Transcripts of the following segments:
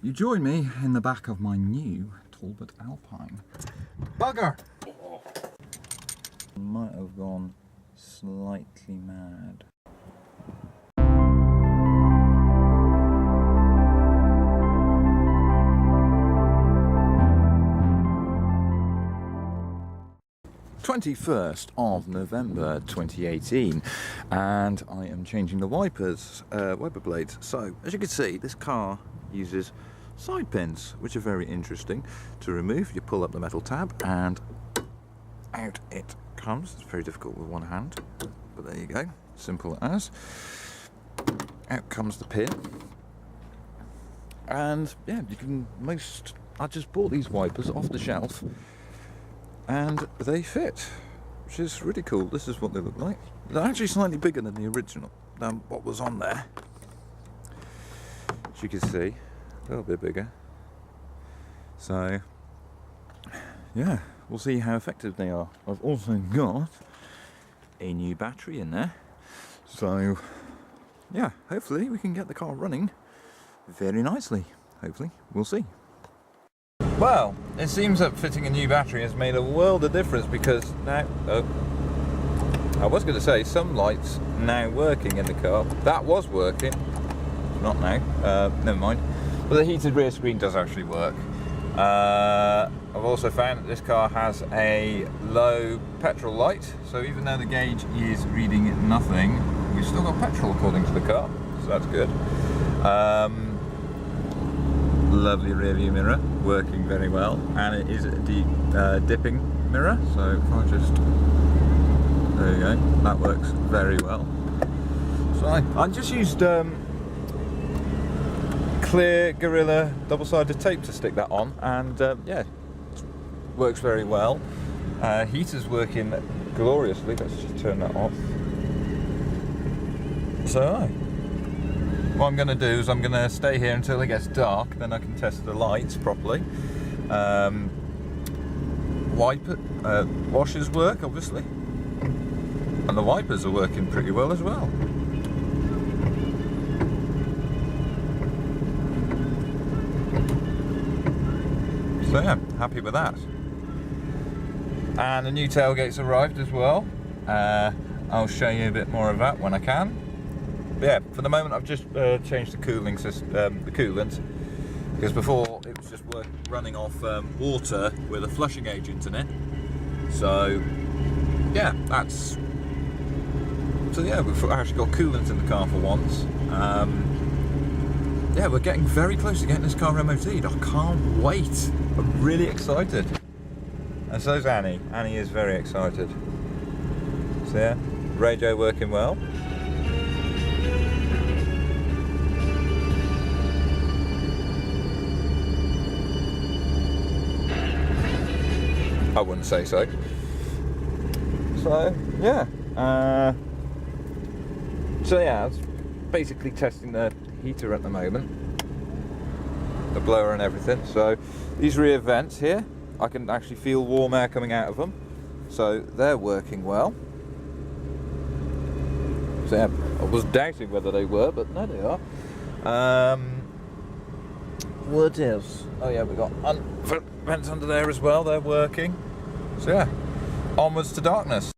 you join me in the back of my new Tailgate Alpine. Bugger! Might have gone slightly mad. November 21st, 2018, and I am changing the wiper blades. So as you can see, this car uses side pins, which are very interesting to remove. You pull up the metal tab and out it comes. It's very difficult with one hand, but there you go, simple as. Out comes the pin, and yeah, you can I just bought these wipers off the shelf and they fit, which is really cool. This is what they look like. They're actually slightly bigger than the original, than what was on there. As you can see, a little bit bigger. So yeah, we'll see how effective they are. I've also got a new battery in there, so yeah, hopefully we can get the car running very nicely. Hopefully, we'll see. Well, it seems that fitting a new battery has made a world of difference, because now, I was going to say some lights now working in the car. That was working, not now, never mind. But the heated rear screen does actually work. I've also found that this car has a low petrol light, so even though the gauge is reading nothing, we've still got petrol according to the car, so that's good. Lovely rear view mirror, working very well, and it is a dipping mirror, so if I just, there you go, that works very well. So I just used clear Gorilla double-sided tape to stick that on, and yeah, it works very well. Heater's working gloriously. Let's just turn that off. So what I'm going to do is I'm going to stay here until it gets dark, then I can test the lights properly. Washers work, obviously, and the wipers are working pretty well as well. So yeah, happy with that. And the new tailgate's arrived as well. I'll show you a bit more of that when I can. But yeah, for the moment I've just changed the cooling system, the coolant, because before it was just running off water with a flushing agent in it. So yeah, so yeah, we've actually got coolant in the car for once. Yeah, we're getting very close to getting this car MOT'd. I can't wait. I'm really excited. And so's Annie. Annie is very excited. So yeah, radio working well. I wouldn't say so. So yeah, it's basically testing the heater at the moment, the blower and everything. So these rear vents here, I can actually feel warm air coming out of them, so they're working well. So yeah, I was doubting whether they were, but no, they are. What else? Oh yeah, we've got vents under there as well, they're working. So yeah, onwards to darkness.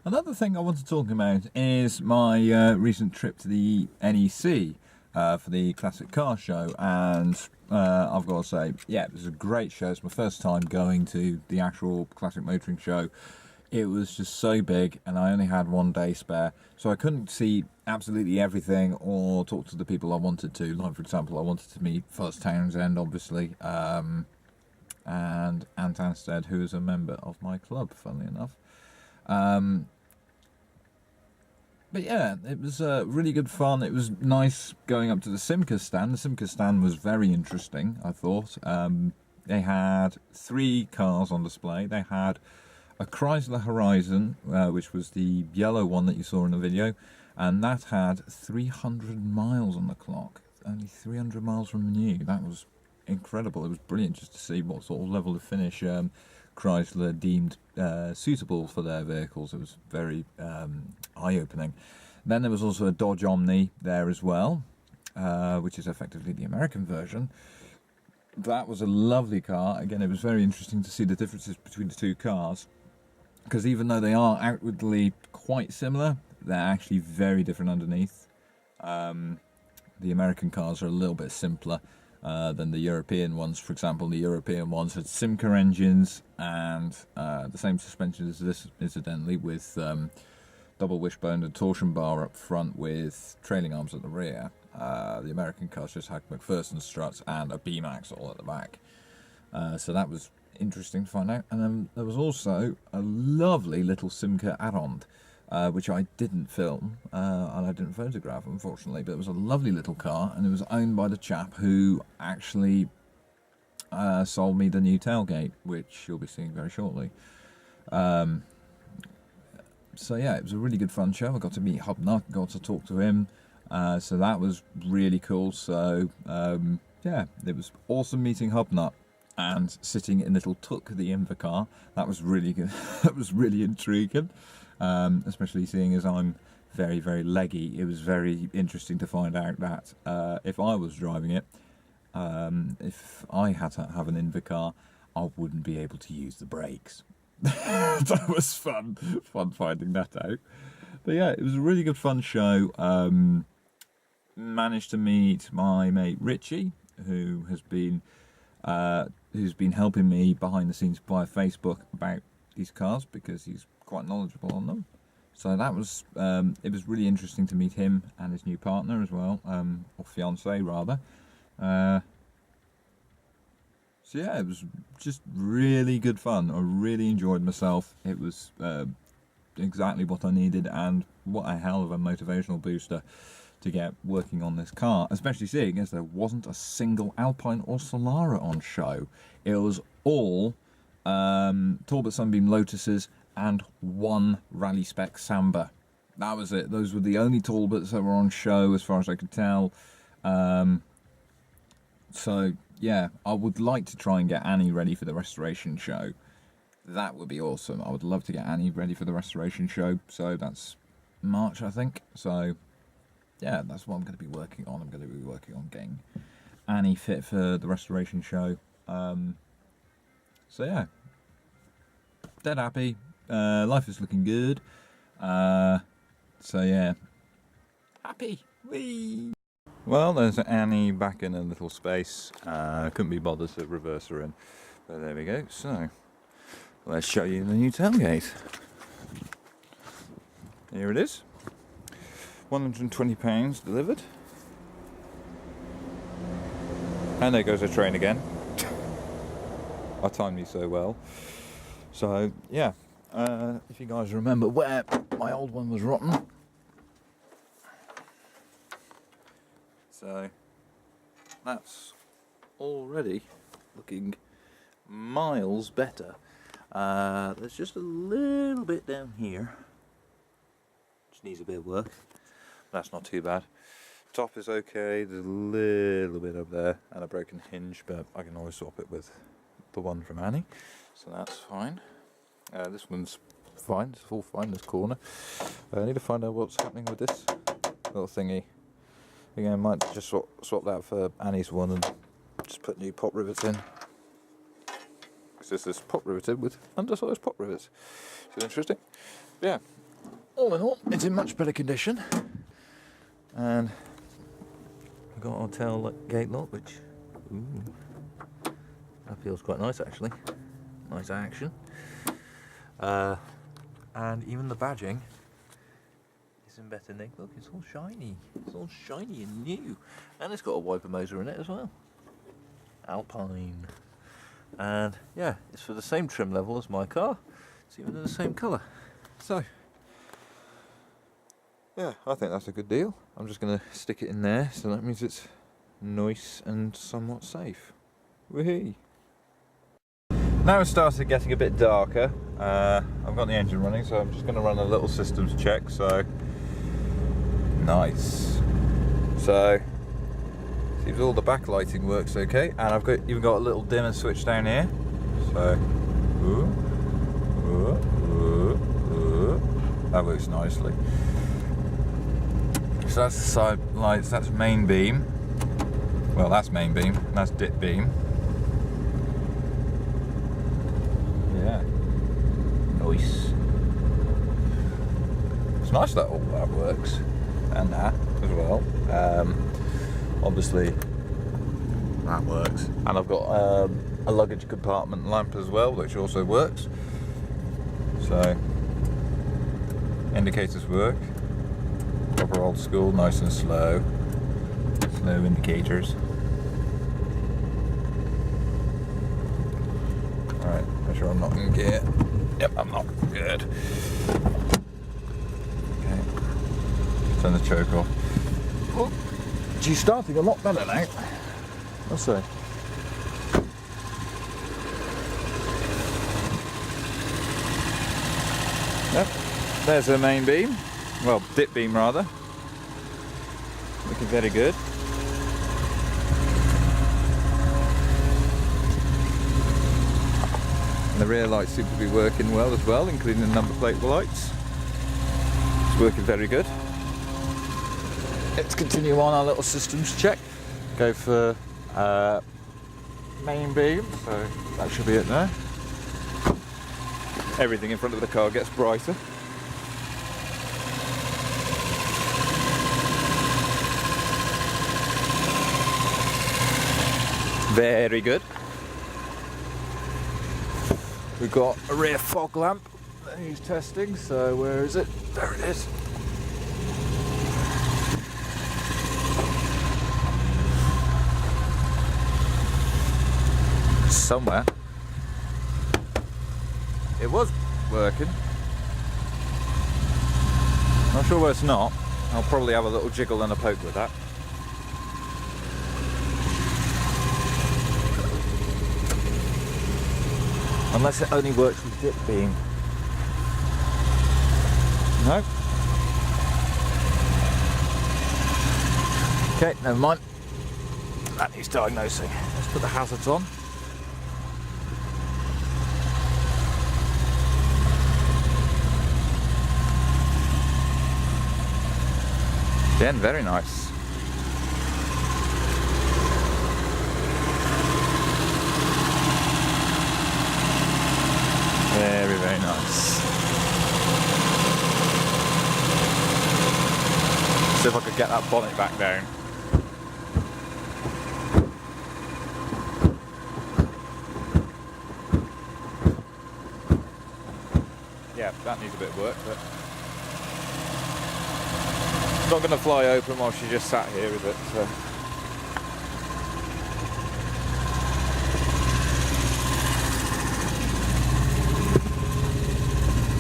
Another thing I want to talk about is my recent trip to the NEC for the Classic Car Show, and I've got to say, yeah, it was a great show. It's my first time going to the actual Classic Motoring show. It was just so big, and I only had one day spare, so I couldn't see absolutely everything or talk to the people I wanted to. Like, for example, I wanted to meet Fuzz Townsend, obviously, and Ant Anstead, who is a member of my club, funnily enough. But yeah, it was really good fun. It was nice going up to the Simca stand. The Simca stand was very interesting, I thought. They had 3 cars on display. They had a Chrysler Horizon, which was the yellow one that you saw in the video, and that had 300 miles on the clock. Only 300 miles from new. That was incredible. It was brilliant just to see what sort of level of finish Chrysler deemed suitable for their vehicles. It was very eye-opening. Then there was also a Dodge Omni there as well, which is effectively the American version. that was a lovely car. Again, it was very interesting to see the differences between the two cars, because even though they are outwardly quite similar, they're actually very different underneath. The American cars are a little bit simpler than the European ones. For example, the European ones had Simca engines and the same suspension as this, incidentally, with double wishbone and torsion bar up front with trailing arms at the rear. The American cars just had McPherson struts and a beam axle at the back. So that was interesting to find out. And then there was also a lovely little Simca add-on, which I didn't film and I didn't photograph, unfortunately, but it was a lovely little car, and it was owned by the chap who actually sold me the new Tailgate, which you'll be seeing very shortly. So yeah, it was a really good fun show. I got to meet Hubnut, got to talk to him, so that was really cool. So yeah, it was awesome meeting Hubnut and sitting in little Tuk, the Inva car. That was really good. That was really intriguing, especially seeing as I'm very, very leggy. It was very interesting to find out that if I was driving it, if I had to have an Inva car, I wouldn't be able to use the brakes. That was fun finding that out. But yeah, it was a really good fun show. Managed to meet my mate Richie, who's been helping me behind the scenes via Facebook about these cars, because he's quite knowledgeable on them. So that was it was really interesting to meet him and his new partner as well, or fiance rather. So yeah, it was just really good fun. I really enjoyed myself. It was exactly what I needed, and what a hell of a motivational booster to get working on this car, especially seeing as there wasn't a single Alpine or Solara on show. It was all Talbot Sunbeam Lotuses and one rally spec Samba. That was it. Those were the only Talbots that were on show as far as I could tell. So yeah, I would like to try and get Annie ready for the restoration show. That would be awesome. I would love to get Annie ready for the restoration show. So that's March, I think. So yeah, that's what I'm going to be working on. I'm going to be working on getting Annie fit for the restoration show. So yeah, dead happy. Life is looking good. So yeah, happy. Whee! Well, there's Annie back in a little space. Couldn't be bothered to reverse her in, but there we go. So let's show you the new tailgate. Here it is. £120 delivered. And there goes the train again. I timed me so well. So yeah, if you guys remember where my old one was rotten. So that's already looking miles better. There's just a little bit down here. Just needs a bit of work. That's not too bad. Top is okay. There's a little bit up there and a broken hinge, but I can always swap it with the one from Annie, so that's fine. This one's fine. It's all fine. This corner. I need to find out what's happening with this little thingy. Again, I might just swap that for Annie's one and just put new pop rivets in. Because this is pop riveted with undersized pop rivets. So interesting. Yeah. All in all, it's in much better condition. And we've got our tailgate lock, which that feels quite nice actually. Nice action. And even the badging is in better nick. Look, it's all shiny. It's all shiny and new. And it's got a wiper motor in it as well. Alpine. And yeah, it's for the same trim level as my car. It's even in the same colour. So yeah, I think that's a good deal. I'm just going to stick it in there, so that means it's nice and somewhat safe. Whee! Now it's started getting a bit darker. I've got the engine running, so I'm just going to run a little systems check. So nice. So seems all the backlighting works okay, and I've even got a little dimmer switch down here. So that works nicely. So that's the side lights, that's main beam. Well, that's main beam, that's dip beam. it's nice that all that works, and that as well. Obviously that works, and I've got a luggage compartment lamp as well, which also works. So indicators work, proper old school, nice and slow indicators. Alright, make sure I'm not in gear. Yep, I'm not. Good. Okay, turn the choke off. Oh, she's starting a lot better now. I'll say. Yep, there's her main beam. Well, dip beam rather. Looking very good. And the rear lights seem to be working well as well, including the number plate lights. It's working very good. Let's continue on our little systems check. Go for main beam, so that should be it there. Everything in front of the car gets brighter. Very good. We've got a rear fog lamp that he's testing, so where is it? There it is. Somewhere. It was working. Not sure where it's not. I'll probably have a little jiggle and a poke with that. Unless it only works with dip beam. No. Okay, never mind. That needs diagnosing. Let's put the hazards on. Again, very nice. Very, very nice. See if I could get that bonnet back down. Yeah, that needs a bit of work, but it's not going to fly open while she just sat here, is it?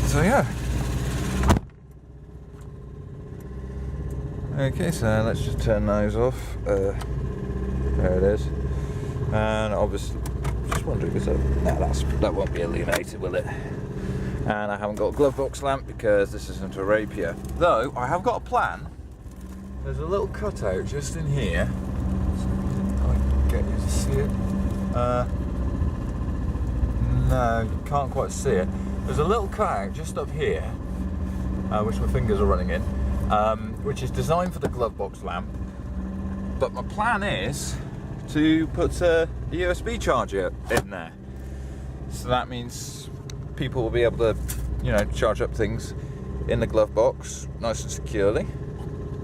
So yeah. Okay, so let's just turn those off. There it is. And obviously, just wondering, is that won't be illuminated, will it? And I haven't got a glove box lamp because this isn't a rapier. Though I have got a plan. There's a little cutout just in here. I can get you to see it. No, you can't quite see it. There's a little cutout just up here, which my fingers are running in, which is designed for the glove box lamp. But my plan is to put a USB charger in there. So that means people will be able to, you know, charge up things in the glove box nice and securely.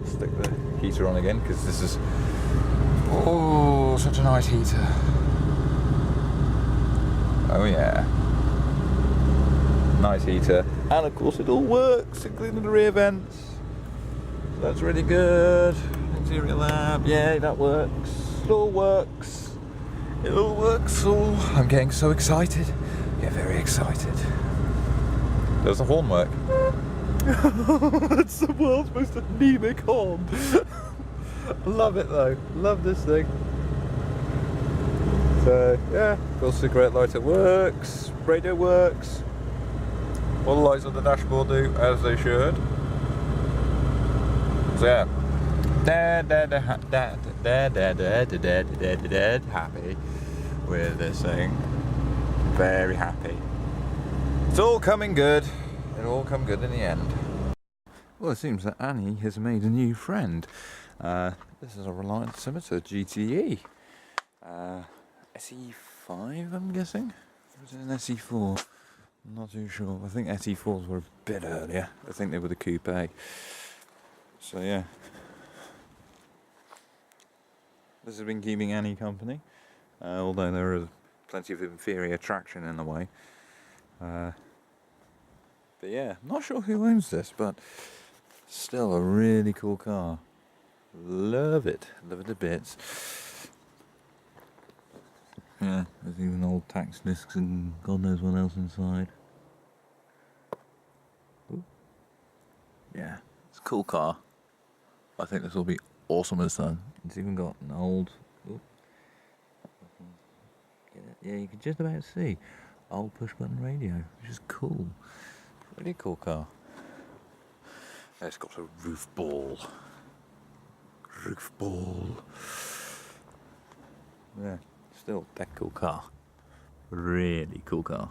Stick the heater on again because this is, oh, such a nice heater. Oh yeah. Nice heater, and of course it all works, including the rear vents. So that's really good. Interior lamp, yeah, that works. It all works. It all works. Oh, I'm getting so excited. Get very excited. Does the horn work? That's the world's most anemic horn. Love it though. Love this thing. So yeah, full cigarette lighter works. Radio works. All the lights on the dashboard do as they should. So yeah, happy with this thing. Very happy. It's all coming good. It'll all come good in the end. Well, it seems that Annie has made a new friend. This is a Reliant Scimitar GTE. SE5, I'm guessing? Or is it an SE4? I'm not too sure. I think SE4s were a bit earlier. I think they were the coupe. So yeah. This has been keeping Annie company, although there is plenty of inferior traction in the way. But yeah, not sure who owns this, but still a really cool car. Love it to bits. Yeah, there's even old tax discs and God knows what else inside. Ooh. Yeah, it's a cool car. I think this will be awesome as done. It's even got an old... Ooh. Yeah, you can just about see old push button radio, which is cool. Really cool car. It's got a roof ball. Yeah, still that cool car. Really cool car.